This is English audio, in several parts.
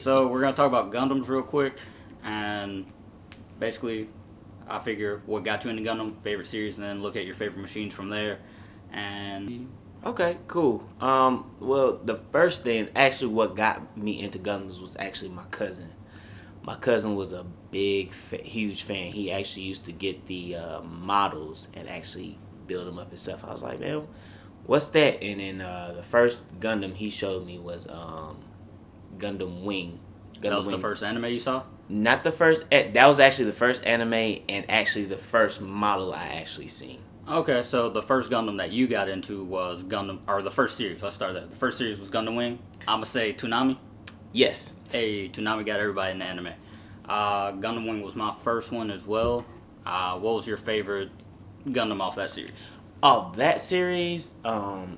So we're gonna talk about Gundams real quick, and basically, I figure what got you into Gundam, favorite series, and then look at your favorite machines from there. And Okay, cool. Well, the first thing, actually, what got me into Gundams was actually my cousin. My cousin was a huge fan. He actually used to get the models and actually build them up himself. I was like, man, what's that? And then the first Gundam he showed me was Gundam Wing. that Gundam was the Wing. first anime you saw. Not the first. That was actually the first anime and actually the first model I actually seen. Okay, so the first Gundam that you got into was Gundam, or the first series. Let's start there. The first series was Gundam Wing. I'ma say Toonami. Yes. Hey, Toonami got everybody in the anime. Gundam Wing was my first one as well. What was your favorite Gundam off that series? Of that series,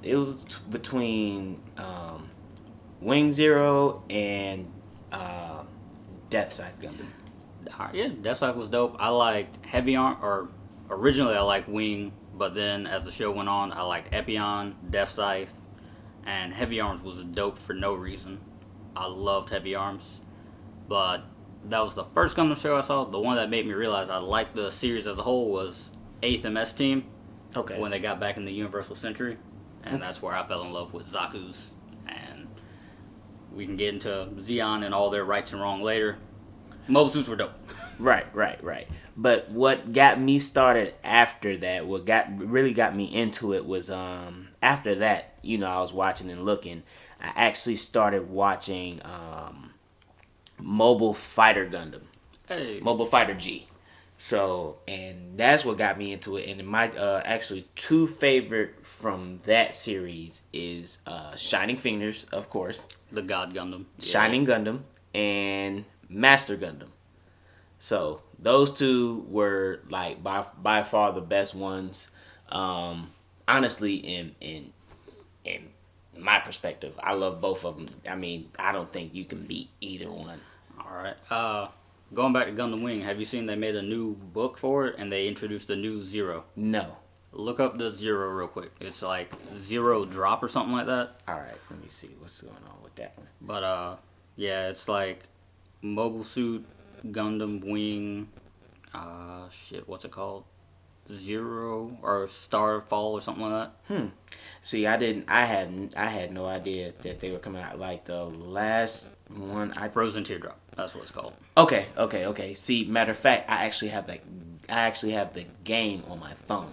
it was between Wing Zero and Death Scythe Gundam. Yeah, Death Cycle was dope. I liked Heavy Arm, or originally I liked Wing, but then as the show went on, I liked Epion, Death Scythe, and Heavy Arms was dope for no reason. I loved Heavy Arms, but that was the first Gundam show I saw. The one that made me realize I liked the series as a whole was 8th MS Team Okay. when they got back in the Universal Century, and that's where I fell in love with Zaku's. And we can get into Zeon and all their rights and wrong later. Mobile suits were dope. Right. But what got me started after that, what really got me into it was after that, I was watching and looking. I actually started watching Mobile Fighter Gundam, Hey, Mobile Fighter G. So, and that's what got me into it. And my actually two favorite from that series is Shining Fingers, of course, the God Gundam. Yeah. Shining Gundam, and Master Gundam. So those two were like by far the best ones. Honestly, in my perspective, I love both of them. I mean, I don't think you can beat either one. All right. Going back to Gundam Wing, have you seen they made a new book for it and they introduced a new Zero? No. Look up the Zero real quick. It's like Zero Drop or something like that. All right, let me see what's going on with that one. But yeah, it's like Mobile Suit Gundam Wing. Shit, what's it called? Zero or Starfall or something like that. See, I had no idea that they were coming out. Like the last one, Frozen Teardrop. That's what it's called. Okay. See, matter of fact, I actually have the game on my phone,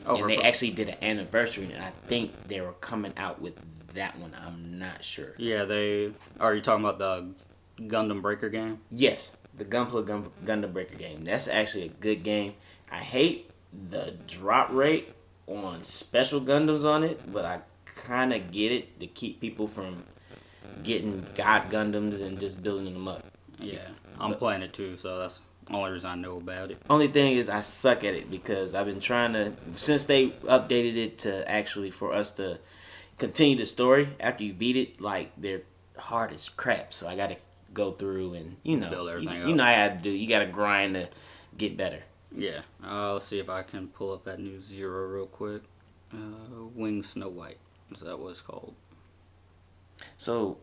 Oh, and they actually did an anniversary, and I think they were coming out with that one. I'm not sure. Yeah, they. Are you talking about the Gundam Breaker game? Yes, the Gundam Breaker game. That's actually a good game. I hate the drop rate on special Gundams on it, but I kind of get it to keep people from getting God Gundams and just building them up. Yeah, I'm playing it too, so that's the only reason I know about it. Only thing is I suck at it because I've been trying to, since they updated it to actually for us to continue the story after you beat it, like they're hard as crap. So I got to go through and Build everything you up. know how to do. You got to grind to get better. Yeah, let's see if I can pull up that new Zero real quick. Wing Snow White. Is that what it's called? So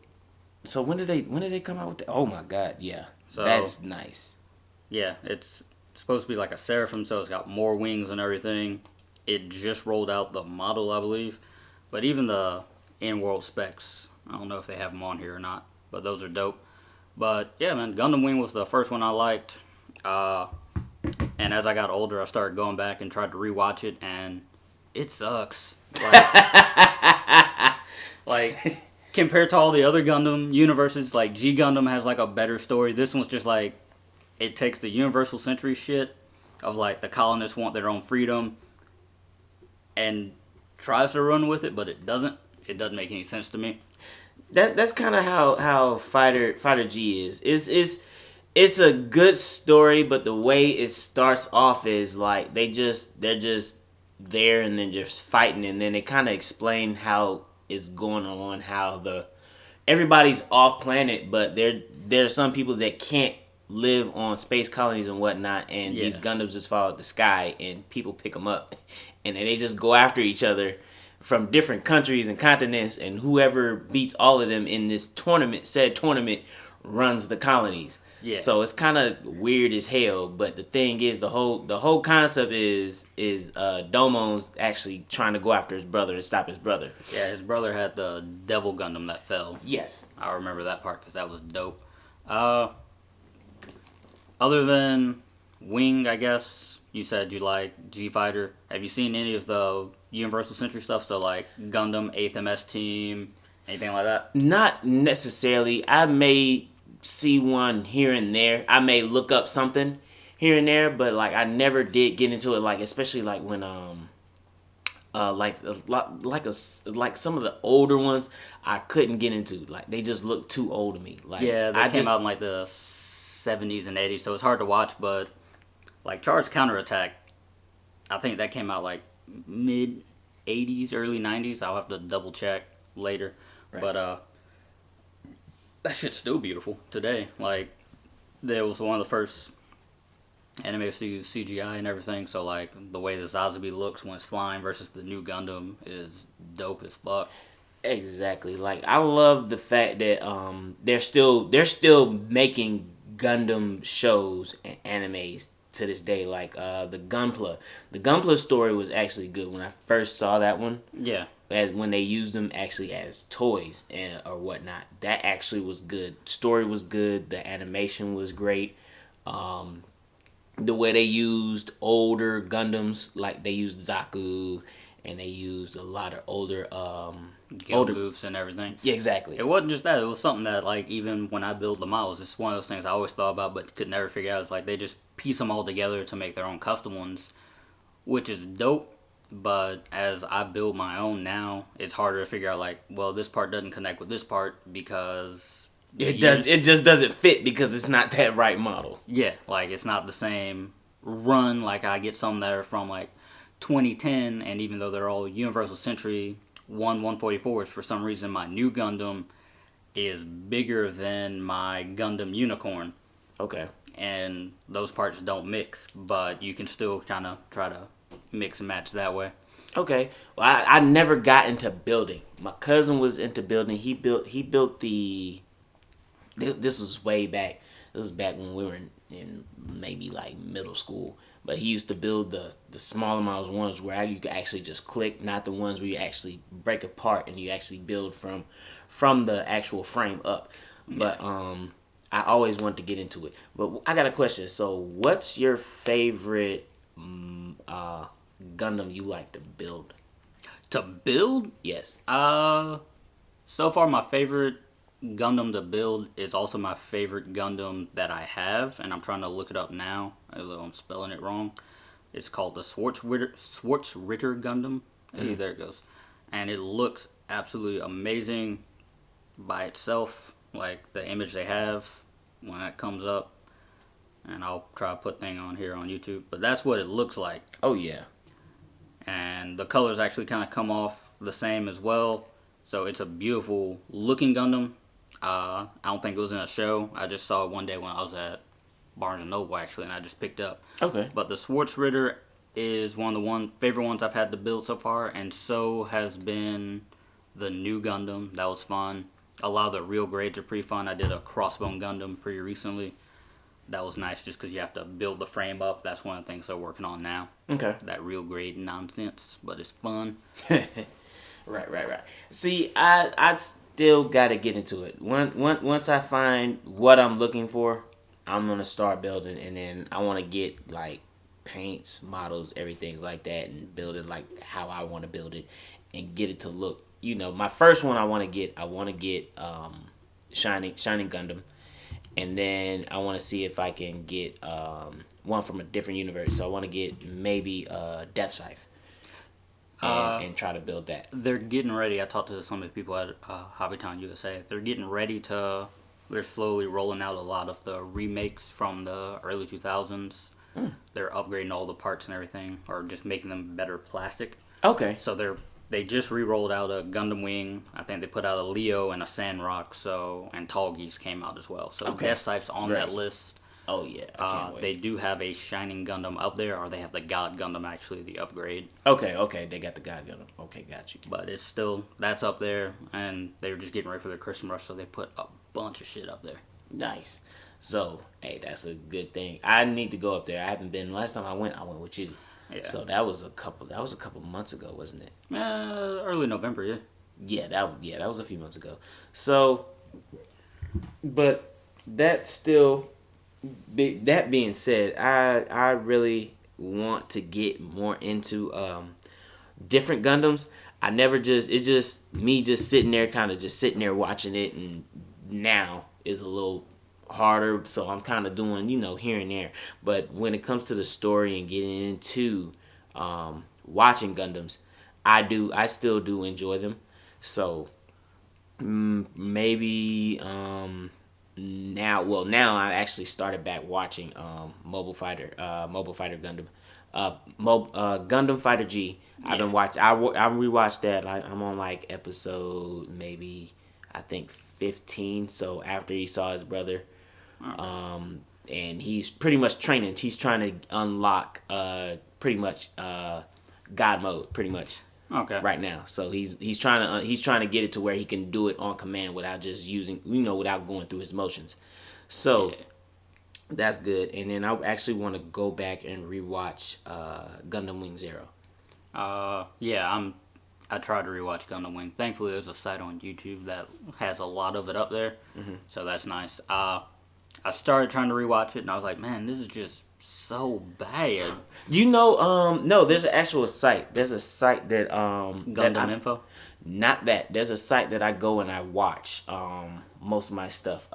when did they come out with that? Oh my god, yeah, So that's nice. yeah, it's supposed to be like a Seraphim, so it's got more wings and everything. It just rolled out the model, I believe, but even the in-world specs, I don't know if they have them on here or not, but those are dope. But yeah, man, Gundam Wing was the first one I liked. And as I got older, I started going back and tried to rewatch it, and it sucks. Like compared to all the other Gundam universes, like G Gundam has like a better story. This one's just like it takes the Universal Century shit of like the colonists want their own freedom and tries to run with it, but it doesn't. It doesn't make any sense to me. That's kind of how Fighter G is. It's a good story, but the way it starts off is like they're just there and then just fighting, and then they kind of explain how it's going on, how everybody's off planet, but there are some people that can't live on space colonies and whatnot, and Yeah. these Gundams just fall out the sky, and people pick them up, and then they just go after each other from different countries and continents, and whoever beats all of them in this tournament runs the colonies. Yeah. So it's kind of weird as hell. But the thing is, the whole concept is Domon's actually trying to go after his brother and stop his brother. Yeah, his brother had the Devil Gundam that fell. Yes. I remember that part because that was dope. Other than Wing, I guess you said you like G Fighter. Have you seen any of the Universal Century stuff? So like Gundam 8th MS Team, anything like that? Not necessarily. I may see one here and there. I may look up something here and there, but like I never did get into it. Like especially like when like some of the older ones I couldn't get into. Like they just looked too old to me. Like Yeah, they came out in like the 70s and 80s, so it's hard to watch. But like Charge Counterattack, I think that came out like mid 80s, early 90s. I'll have to double check later. Right. But that shit's still beautiful today. Like, there was one of the first animes to use CGI and everything. So like the way the Zazubi looks when it's flying versus the new Gundam is dope as fuck. Exactly. Like I love the fact that they're still making Gundam shows and animes to this day. Like the Gunpla story was actually good when I first saw that one. Yeah. As when they used them actually as toys and or whatnot, that actually was good. Story was good. The animation was great. The way they used older Gundams, like they used Zaku, and they used a lot of older Goofs and everything. Yeah, exactly. It wasn't just that. It was something that, like, even when I build the models, it's one of those things I always thought about but could never figure out. It's like they just piece them all together to make their own custom ones, which is dope. But as I build my own now, it's harder to figure out, like, well, this part doesn't connect with this part because... It just doesn't fit because it's not that right model. Yeah, like, it's not the same run. Like, I get some that are from, like, 2010, and even though they're all Universal Century 1/144s, for some reason my new Gundam is bigger than my Gundam Unicorn. Okay. And those parts don't mix, but you can still kind of try to mix and match that way. Okay. Well, I never got into building. My cousin was into building. He built the... This was way back. This was back when we were in maybe like middle school. But he used to build the smaller models, ones where you could actually just click, not the ones where you actually break apart and you actually build from the actual frame up. But I always wanted to get into it. But I got a question. So what's your favorite Gundam you like to build? To build? Yes. So far my favorite Gundam to build is also my favorite Gundam that I have, and I'm trying to look it up now, although I'm spelling it wrong. It's called the Schwarzritter Gundam. Hey, there it goes. And it looks absolutely amazing by itself, like the image they have when that comes up. And I'll try to put thing on here on YouTube, but that's what it looks like. Oh, yeah. And the colors actually kind of come off the same as well. So it's a beautiful looking Gundam. I don't think it was in a show. I just saw it one day when I was at Barnes & Noble, actually, and I just picked up. Okay. But the Schwarzritter is one of the favorite ones I've had to build so far, and so has been the new Gundam. That was fun. A lot of the real grades are pretty fun. I did a Crossbone Gundam pretty recently. That was nice just because you have to build the frame up. That's one of the things they're working on now. Okay. That real grade nonsense, but it's fun. Right. See, I still got to get into it. Once I find what I'm looking for, I'm going to start building. And then I want to get, like, paints, models, everything like that. And build it, like, how I want to build it. And get it to look, my first one I want to get Shining Gundam. And then I want to see if I can get one from a different universe. So I want to get maybe Death Scythe. And try to build that. They're getting ready. I talked to some of the people at Hobbytown USA. They're getting ready to... They're slowly rolling out a lot of the remakes from the early 2000s. They're upgrading all the parts and everything, or just making them better plastic. Okay. So they just re-rolled out a Gundam Wing. I think they put out a Leo and a Sandrock. And Tall Geese came out as well. So Death Scythe's on that list. Oh, yeah. I can't wait. They do have a Shining Gundam up there, or they have the God Gundam, actually, the upgrade. Okay. They got the God Gundam. Okay, got you. But that's up there, and they were just getting ready for their Christmas rush, so they put a bunch of shit up there. Nice. So, hey, that's a good thing. I need to go up there. I haven't been. Last time I went with you. Yeah. So that was a couple. That was a couple months ago, wasn't it? Early November, yeah. Yeah, that was a few months ago. So, but that still. That being said, I really want to get more into different Gundams. I never just it's just me just sitting there, kind of just sitting there watching it, and now is a little harder. So I'm kind of doing here and there. But when it comes to the story and getting into watching Gundams, I still do enjoy them. So maybe now I actually started back watching Mobile Fighter Gundam, Gundam Fighter G. Yeah. I've been watching. I rewatched that. I'm on like episode maybe I think 15. So after he saw his brother, and he's pretty much training. He's trying to unlock pretty much God mode pretty much. Okay. Right now, so he's trying to get it to where he can do it on command without just using without going through his motions. So that's good. And then I actually want to go back and rewatch Gundam Wing Zero. Yeah, I tried to rewatch Gundam Wing. Thankfully, there's a site on YouTube that has a lot of it up there, so that's nice. I started trying to rewatch it, and I was like, man, this is just so bad. No, there's an actual site. There's a site that Gundam Info? Not that. There's a site that I go and I watch most of my stuff.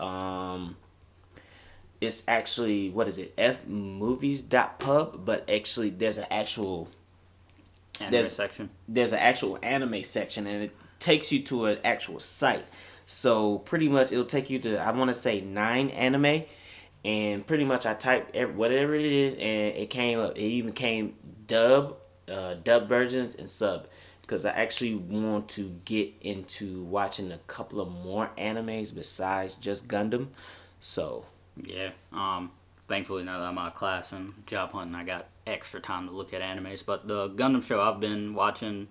It's actually, what is it? fmovies.pub, but actually there's an actual Anime section. There's an actual anime section, and it takes you to an actual site. So pretty much it'll take you to, I want to say, 9 anime. And pretty much I typed whatever it is, and it came up. It even came dub versions and sub, because I actually want to get into watching a couple of more animes besides just Gundam. So yeah, thankfully now that I'm out of class and job hunting, I got extra time to look at animes. But the Gundam show I've been watching,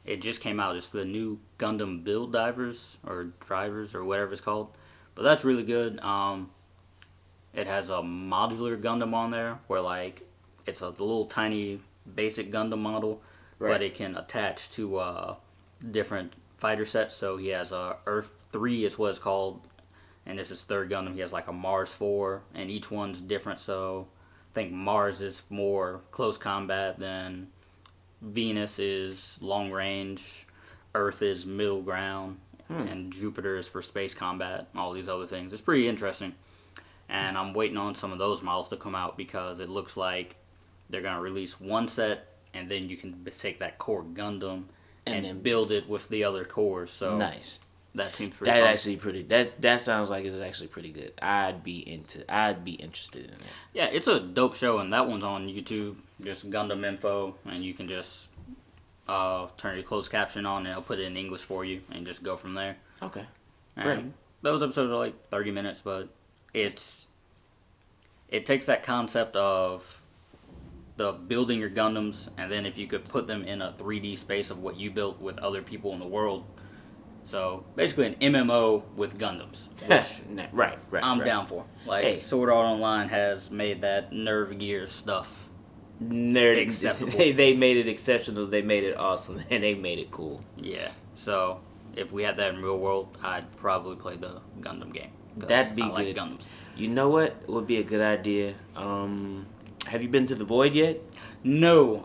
it just came out. It's the new Gundam Build Divers or Drivers or whatever it's called. But that's really good. It has a modular Gundam on there where, like, it's a little tiny basic Gundam model, right, but it can attach to different fighter sets. So he has Earth 3 is what it's called, and this is third Gundam. He has like a Mars 4, and each one's different. So I think Mars is more close combat than Venus is long range, Earth is middle ground, and Jupiter is for space combat, all these other things. It's pretty interesting. And I'm waiting on some of those models to come out because it looks like they're going to release one set, and then you can take that core Gundam and then build it with the other cores. So nice. That seems pretty fun. Actually pretty. That sounds like it's actually pretty good. I'd be interested in it. Yeah, it's a dope show, and that one's on YouTube. Just Gundam Info, and you can just turn your closed caption on, and it'll put it in English for you, and just go from there. Okay. And great. Those episodes are like 30 minutes, but it takes that concept of the building your Gundams, and then if you could put them in a 3D space of what you built with other people in the world. So basically an MMO with Gundams, which right. I'm down for. Like Sword Art Online has made that Nerve Gear stuff acceptable. They made it exceptional. They made it awesome, and they made it cool. Yeah. So if we had that in real world, I'd probably play the Gundam game. That'd be I good. like Gundams. You know what would be a good idea? Have you been to the Void yet? No.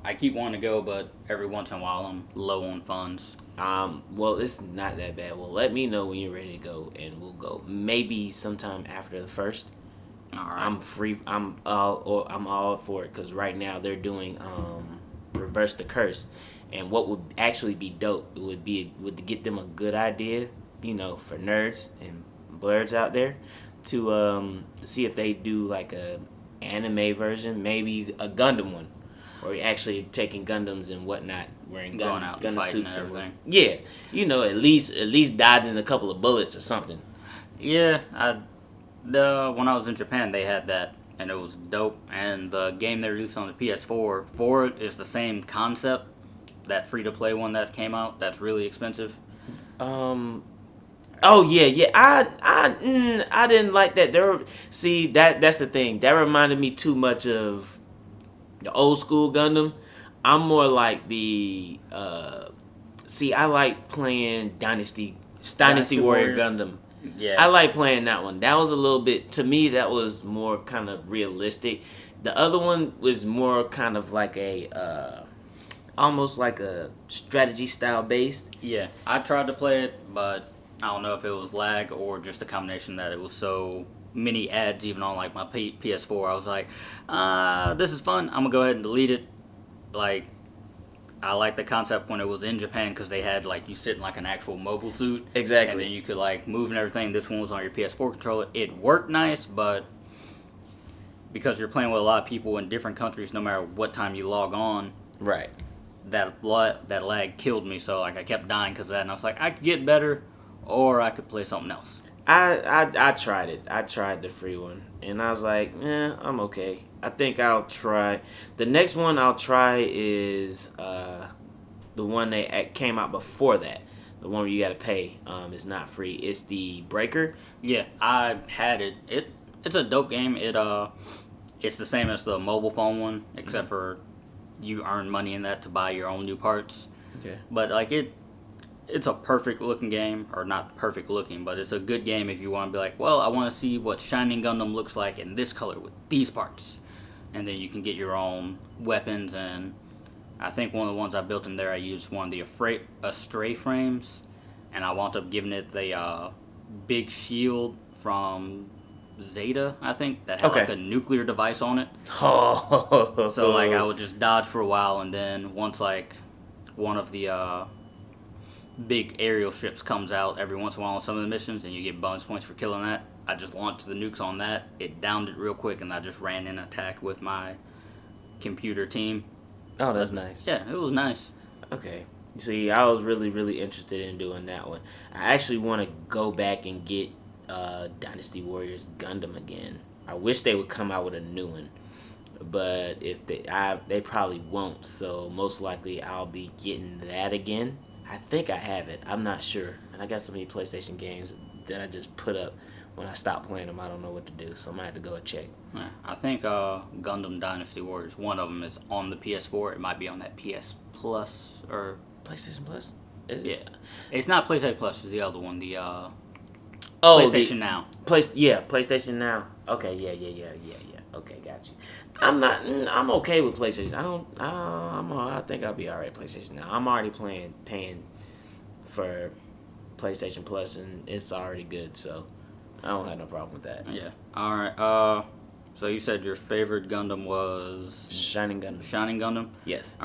I keep wanting to go, but every once in a while I'm low on funds. Well, it's not that bad. Well, let me know when you're ready to go, and we'll go. Maybe sometime after the 1st. All right. I'm free. I'm all for it, because right now they're doing Reverse the Curse, and what would actually be dope would to get them a good idea, for nerds and blurs out there, to see if they do like a anime version, maybe a Gundam one, or actually taking Gundams and whatnot, wearing going out and Gundam fighting suits and everything. Yeah, at least dodging a couple of bullets or something. Yeah, when I was in Japan, they had that, and it was dope. And the game they released on the PS4 for it is the same concept. That free-to-play one that came out, that's really expensive. I Oh yeah, yeah. I didn't like that. That's the thing. That reminded me too much of the old school Gundam. I'm more like the I like playing Dynasty Dynasty Warrior Warriors. Gundam. I Yeah, like playing that one. That was a little bit to me. That was more kind of realistic. The other one was more kind of like a almost like a strategy style based. yeah. I tried to play it, but I don't know if it was lag or just a combination that it was so many ads, even on like my PS4. I was like, this is fun. I'm gonna go ahead and delete it. Like, I like the concept when it was in Japan because they had like you sit in like an actual mobile suit, Exactly. and then you could like move and everything. This one was on your PS4 controller. It worked nice, but because you're playing with a lot of people in different countries, no matter what time you log on, Right. that lag killed me. So like I kept dying because of that, and I was like, I could get better, or I could play something else. I tried it. I tried the free one, and I was like, I'm okay. I think I'll try. The next one I'll try is the one that came out before that. The one where you got to pay. It's not free. It's the Breaker. Yeah, I had it. It's a dope game. It's the same as the mobile phone one, except for you earn money in that to buy your own new parts. Okay. But like it's a perfect looking game, or not perfect looking, but it's a good game if you want to be like, well, I want to see what Shining Gundam looks like in this color with these parts, and then you can get your own weapons. And I think one of the ones I built in there, I used one of the Astray frames, and I wound up giving it the big shield from Zeta, I think, that had like Okay. a nuclear device on it. Oh. So like I would just dodge for a while, and then once like one of the big aerial ships comes out every once in a while on some of the missions, and you get bonus points for killing that. I just launched the nukes on that. It downed it real quick, and I just ran in and attacked with my computer team. Oh, that's nice. Yeah, it was nice. Okay. See, I was really, really interested in doing that one. I actually want to go back and get Dynasty Warriors Gundam again. I wish they would come out with a new one, but if they probably won't. So most likely I'll be getting that again. I think I have it. I'm not sure, and I got so many PlayStation games that I just put up. When I stop playing them, I don't know what to do, so I might have to go and check. Yeah, I think Gundam Dynasty Warriors, one of them is on the PS4. It might be on that PS Plus or PlayStation Plus? Is yeah, it? it's not PlayStation Plus. It's the other one, the PlayStation Now. PlayStation Now. Okay, yeah. Okay, got you. I'm okay with PlayStation. I think I'll be alright. PlayStation Now. I'm already paying for PlayStation Plus, and it's already good, so I don't have no problem with that. Yeah. All right. So you said your favorite Gundam was Shining Gun. Shining Gundam. Yes.